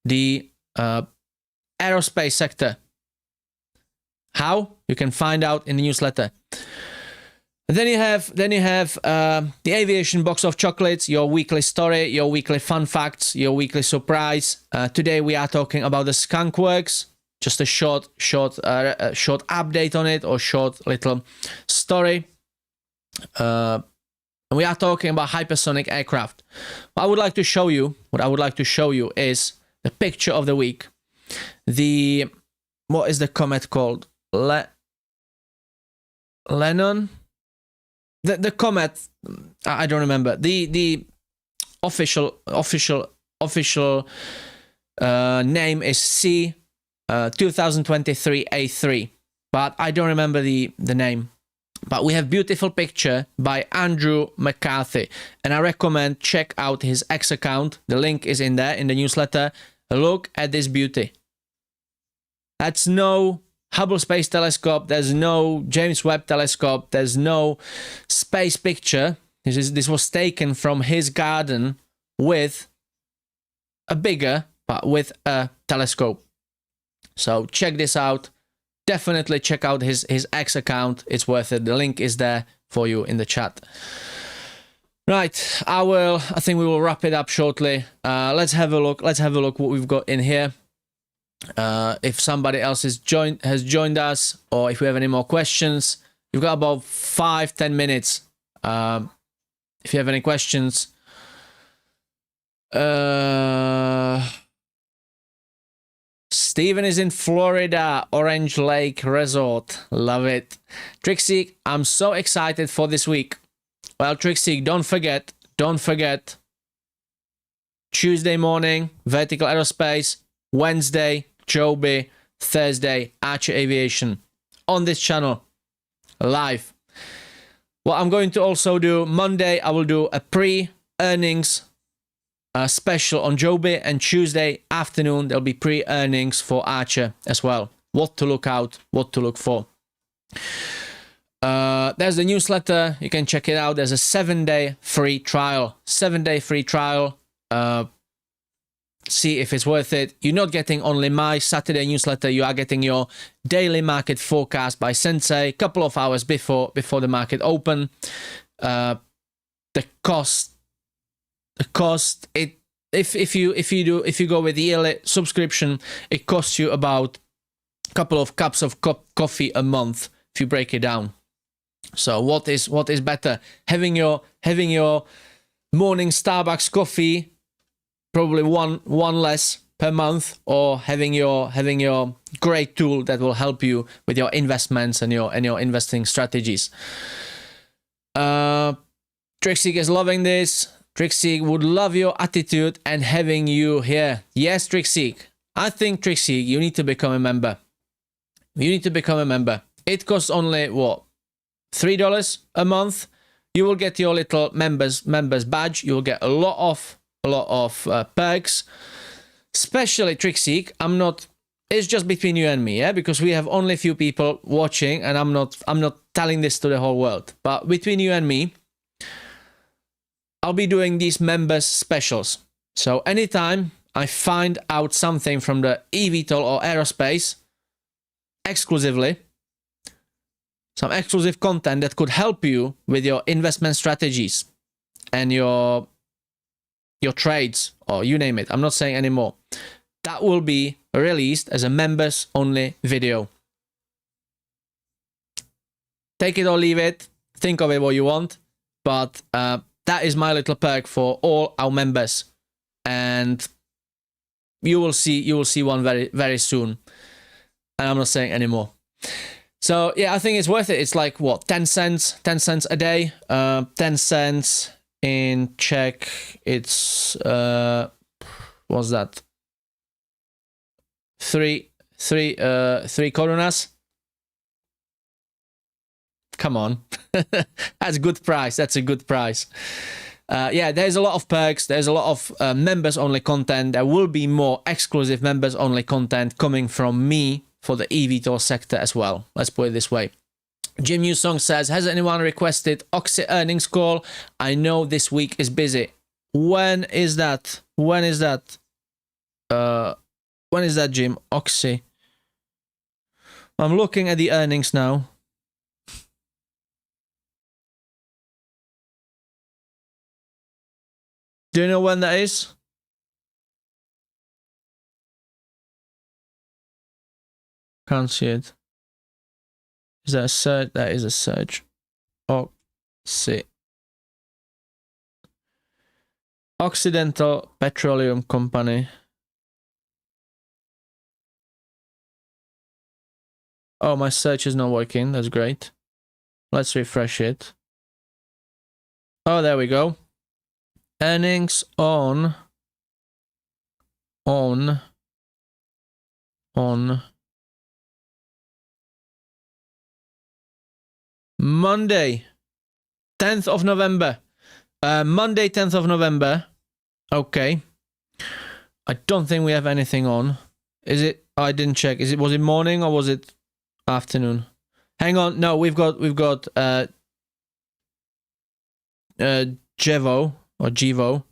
the aerospace sector. How? You can find out in the newsletter. And then you have the aviation box of chocolates, your weekly story, your weekly fun facts, your weekly surprise. Today we are talking about the Skunk Works. Just a short update on it, or short little story. And we are talking about hypersonic aircraft. What I would like to show you is the picture of the week. What is the comet called? Lennon? The comet, I don't remember. The official name is C 2023 A3, but I don't remember the name. But we have beautiful picture by Andrew McCarthy, and I recommend check out his X account. The link is in there in the newsletter. Look at this beauty. That's no Hubble Space Telescope. There's no James Webb Telescope. There's no space picture. This was taken from his garden with a bigger, but with a telescope. So check this out. Definitely check out his X account. It's worth it. The link is there for you in the chat. Right, I think we will wrap it up shortly. Let's have a look. Let's have a look what we've got in here. If somebody else has joined us, or if we have any more questions, you've got about 5-10 minutes. If you have any questions. Steven is in Florida, Orange Lake Resort. Love it. Trixie, I'm so excited for this week. Well, Trixie, don't forget. Tuesday morning, Vertical Aerospace. Wednesday, Joby. Thursday, Archer Aviation. On this channel. Live. What I'm going to also do, Monday, I will do a pre-earnings special on Joby, and Tuesday afternoon there'll be pre-earnings for Archer as well. What to look out, what to look for. There's the newsletter. You can check it out. There's a 7-day free trial. 7-day free trial. See if it's worth it. You're not getting only my Saturday newsletter. You are getting your daily market forecast by Sensei a couple of hours before the market open. The cost. If you go with the yearly subscription, it costs you about a couple of cups of coffee a month if you break it down. So what is better, having your morning Starbucks coffee, probably one less per month, or having your great tool that will help you with your investments and your investing strategies. Trixie is loving this. Trixie would love your attitude and having you here. Yes, Trixie. I think, Trixie, you need to become a member. It costs only, what, $3 a month? You will get your little members badge. You will get a lot of perks. Especially, Trixie, it's just between you and me, yeah? Because we have only a few people watching, and I'm not telling this to the whole world. But between you and me, I'll be doing these members specials. So anytime I find out something from the EVTOL or Aerospace exclusively, some exclusive content that could help you with your investment strategies and your trades, or you name it, I'm not saying anymore, that will be released as a members only video. Take it or leave it, think of it what you want, but that is my little perk for all our members, and you will see one very, very soon. And I'm not saying anymore. So yeah, I think it's worth it. It's like what, 10 cents a day. 10 cents in Czech, it's what's that? Three korunas. Come on. That's a good price. That's a good price. Yeah, there's a lot of perks. There's a lot of members only content. There will be more exclusive members only content coming from me for the eVTOL sector as well. Let's put it this way. Jim Newsong says, has anyone requested Oxy earnings call? I know this week is busy. When is that? When is that, Jim? Oxy. I'm looking at the earnings now. Do you know when that is? Can't see it. Is that a search? That is a search. Oxy. Occidental Petroleum Company. Oh, my search is not working. That's great. Let's refresh it. Oh, there we go. Earnings on Monday, 10th of November. Monday, 10th of November. Okay. I don't think we have anything on. Is it? I didn't check. Was it morning or was it afternoon? Hang on. No, we've got Jevo or Jivo.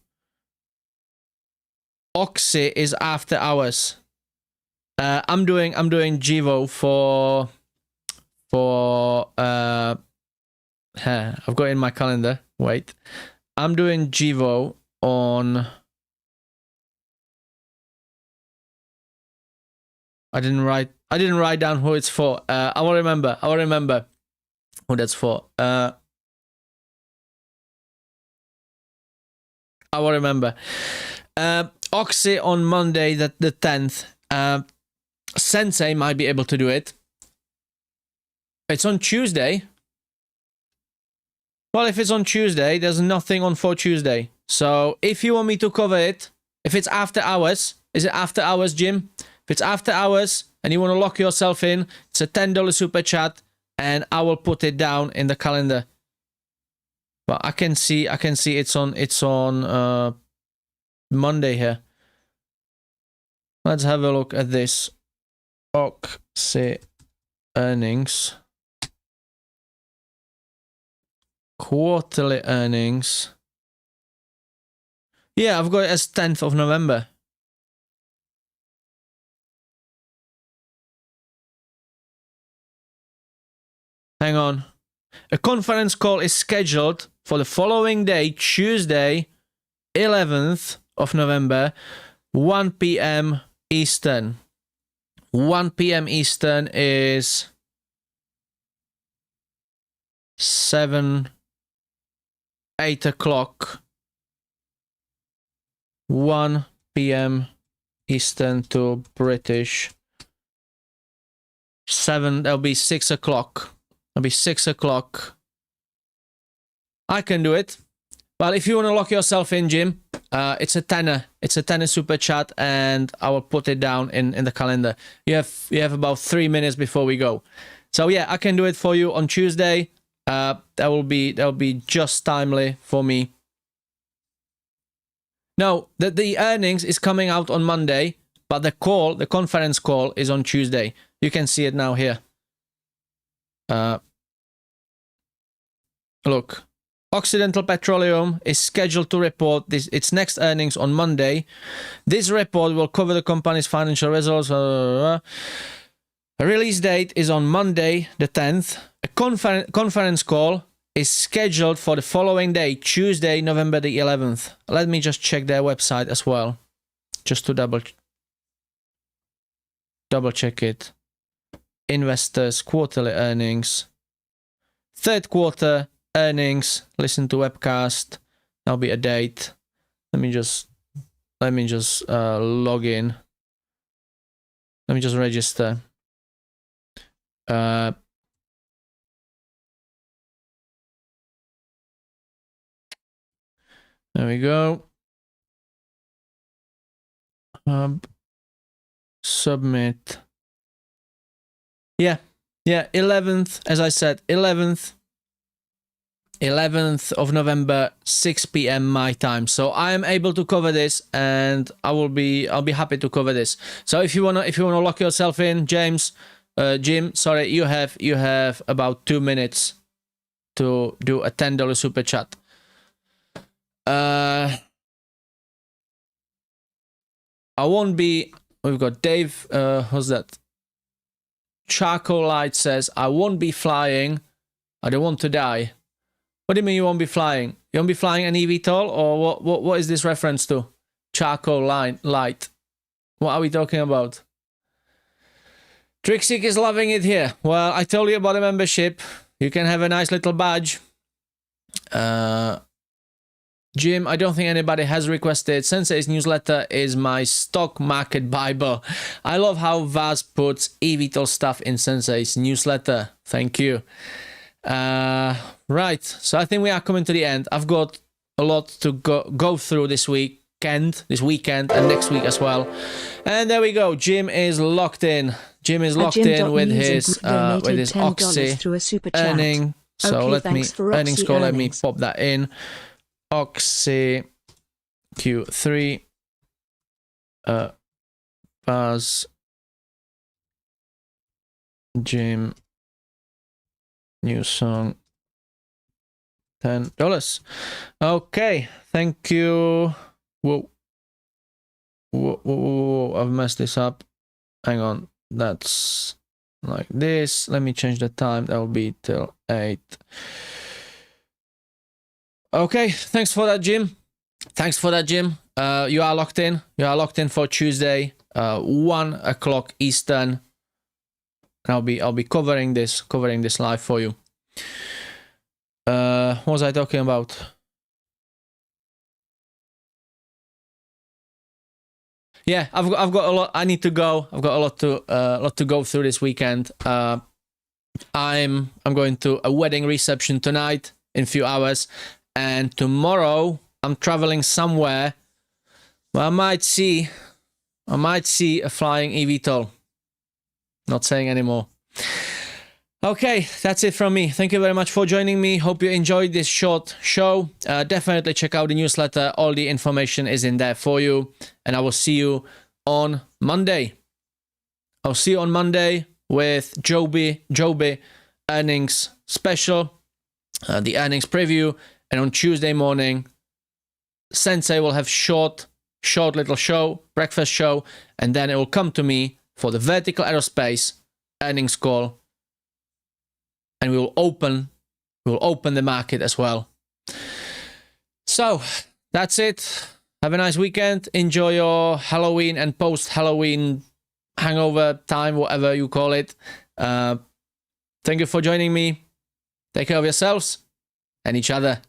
Oxy is after hours. I'm doing Jivo for I've got it in my calendar. Wait. I'm doing Jivo on I didn't write down who it's for. I will remember who that's for. I will remember. Oxy on Monday, the 10th. Sensei might be able to do it. It's on Tuesday. Well, if it's on Tuesday, there's nothing on for Tuesday. So if you want me to cover it, if it's after hours, is it after hours, Jim? If it's after hours and you want to lock yourself in, it's a $10 super chat, and I will put it down in the calendar. But I can see it's on Monday here. Let's have a look at this. Oxy earnings. Quarterly earnings. Yeah, I've got it as 10th of November. Hang on. A conference call is scheduled for the following day, Tuesday, 11th of November, 1 p.m. Eastern. 1 p.m. Eastern is 8 o'clock. 1 p.m. Eastern to British. 7, that'll be 6 o'clock. It'll be 6 o'clock. I can do it. Well, if you want to lock yourself in, Jim, it's a tenner. It's a tenner super chat, and I will put it down in the calendar. You have about 3 minutes before we go. So yeah, I can do it for you on Tuesday. That will be just timely for me. No, the earnings is coming out on Monday, but the conference call is on Tuesday. You can see it now here. Look, Occidental Petroleum is scheduled to report its next earnings on Monday. This report will cover the company's financial results. A release date is on Monday, the 10th. A conference call is scheduled for the following day, Tuesday, November the 11th. Let me just check their website as well, just to double check it. Investors, quarterly earnings, third quarter earnings. Listen to webcast. That'll be a date. Let me just log in. Let me just register. There we go. Submit. Yeah, 11th, as I said, 11th of November, 6 p.m. my time. So I am able to cover this, and I'll be happy to cover this. So if you wanna lock yourself in, Jim, sorry, you have about 2 minutes to do a $10 super chat. I won't be. We've got Dave. Who's that? Charcoal Light says, I won't be flying. I don't want to die. What do you mean you won't be flying? You won't be flying an eVTOL, or what is this reference to? Charcoal Light. What are we talking about? Trixie is loving it here. Well, I told you about the membership. You can have a nice little badge. Jim, I don't think anybody has requested. Sensei's newsletter is my stock market Bible. I love how Vaz puts eVTOL stuff in Sensei's newsletter. Thank you. Right, so I think we are coming to the end. I've got a lot to go through this weekend, and next week as well. And there we go. Jim is locked in. Jim is locked in with his Oxy earning. So Okay, let me earnings call. Let me earnings. pop that in. Oxy Q3. Buzz. Jim. New song. $10. Okay, thank you. Whoa. Whoa, I've messed this up. Hang on, that's like this. Let me change the time. That will be till 8. Okay, thanks for that, Jim. Thanks for that, Jim. You are locked in. You are locked in for Tuesday, 1 o'clock Eastern. And I'll be covering this live for you. What was I talking about? Yeah, I've got a lot. I need to go. I've got a lot to go through this weekend. I'm going to a wedding reception tonight in a few hours, and tomorrow I'm traveling somewhere where I might see a flying eVTOL. Not saying anymore. Okay, that's it from me. Thank you very much for joining me. Hope you enjoyed this short show. Definitely check out the newsletter. All the information is in there for you. And I will see you on Monday. I'll see you on Monday with Joby earnings special, the earnings preview. And on Tuesday morning, Sensei will have short little show, breakfast show. And then it will come to me for the vertical aerospace earnings call. And we will open the market as well. So that's it. Have a nice weekend. Enjoy your Halloween and post-Halloween hangover time, whatever you call it. Thank you for joining me. Take care of yourselves and each other.